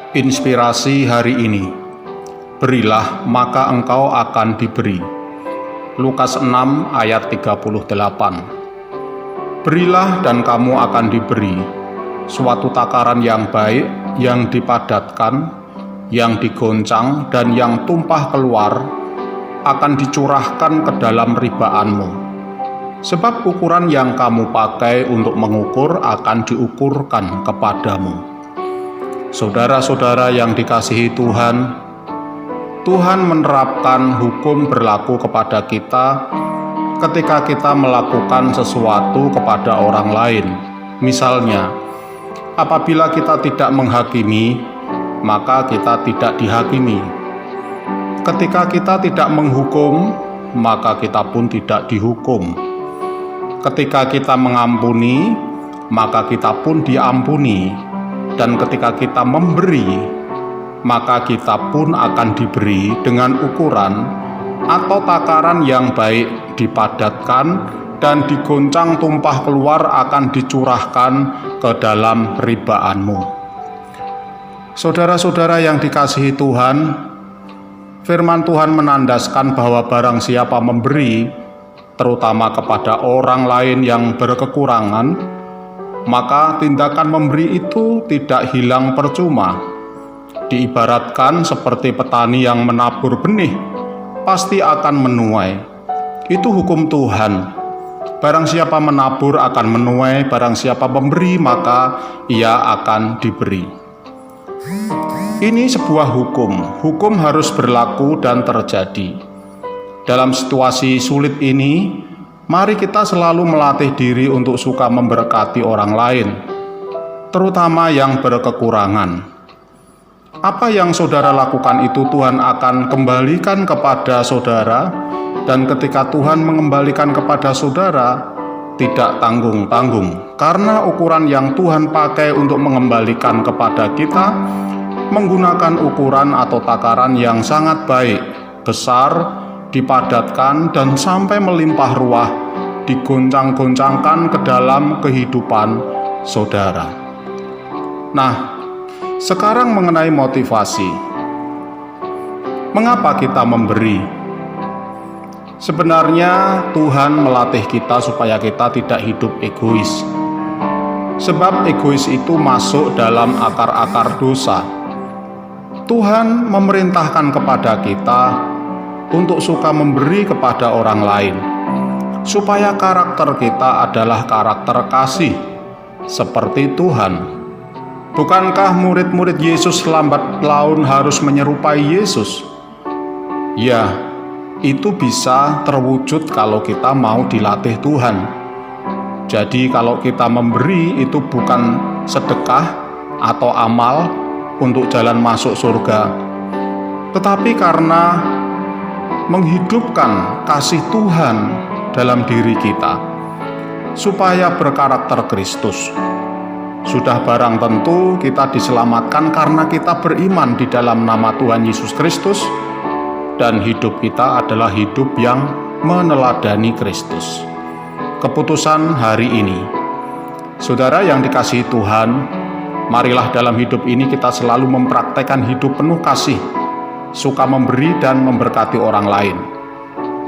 Inspirasi hari ini. Berilah maka engkau akan diberi. Lukas 6 ayat 38. Berilah dan kamu akan diberi. Suatu takaran yang baik, yang dipadatkan, yang digoncang dan yang tumpah keluar akan dicurahkan ke dalam ribaanmu. Sebab ukuran yang kamu pakai untuk mengukur akan diukurkan kepadamu. Saudara-saudara yang dikasihi Tuhan, Tuhan menerapkan hukum berlaku kepada kita ketika kita melakukan sesuatu kepada orang lain. Misalnya, apabila kita tidak menghakimi, maka kita tidak dihakimi. Ketika kita tidak menghukum, maka kita pun tidak dihukum. Ketika kita mengampuni, maka kita pun diampuni. Dan ketika kita memberi, maka kita pun akan diberi dengan ukuran atau takaran yang baik, dipadatkan dan digoncang tumpah keluar akan dicurahkan ke dalam ribaanmu. Saudara-saudara yang dikasihi Tuhan, firman Tuhan menandaskan bahwa barang siapa memberi, terutama kepada orang lain yang berkekurangan, maka tindakan memberi itu tidak hilang percuma. Diibaratkan seperti petani yang menabur benih, pasti akan menuai. Itu hukum Tuhan. Barang siapa menabur akan menuai, barang siapa memberi maka ia akan diberi. Ini sebuah hukum. Hukum harus berlaku dan terjadi. Dalam situasi sulit ini, mari kita selalu melatih diri untuk suka memberkati orang lain, terutama yang berkekurangan. Apa yang saudara lakukan itu Tuhan akan kembalikan kepada saudara, dan ketika Tuhan mengembalikan kepada saudara, tidak tanggung-tanggung. Karena ukuran yang Tuhan pakai untuk mengembalikan kepada kita, menggunakan ukuran atau takaran yang sangat baik, besar, dipadatkan dan sampai melimpah ruah, digoncang-goncangkan ke dalam kehidupan saudara. Nah, sekarang mengenai motivasi. Mengapa kita memberi? Sebenarnya Tuhan melatih kita supaya kita tidak hidup egois. Sebab egois itu masuk dalam akar-akar dosa. Tuhan memerintahkan kepada kita untuk suka memberi kepada orang lain, supaya karakter kita adalah karakter kasih, seperti Tuhan. Bukankah murid-murid Yesus lambat laun harus menyerupai Yesus? Ya, itu bisa terwujud kalau kita mau dilatih Tuhan. Jadi kalau kita memberi itu bukan sedekah atau amal untuk jalan masuk surga, tetapi karena menghidupkan kasih Tuhan dalam diri kita, supaya berkarakter Kristus. Sudah barang tentu kita diselamatkan karena kita beriman di dalam nama Tuhan Yesus Kristus, dan hidup kita adalah hidup yang meneladani Kristus. Keputusan hari ini, saudara yang dikasihi Tuhan, marilah dalam hidup ini kita selalu mempraktekkan hidup penuh kasih, suka memberi dan memberkati orang lain.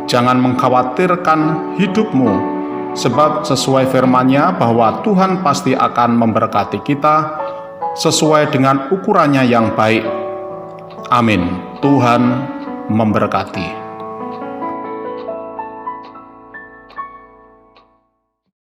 Jangan mengkhawatirkan hidupmu, sebab sesuai firman-Nya bahwa Tuhan pasti akan memberkati kita sesuai dengan ukurannya yang baik. Amin. Tuhan memberkati.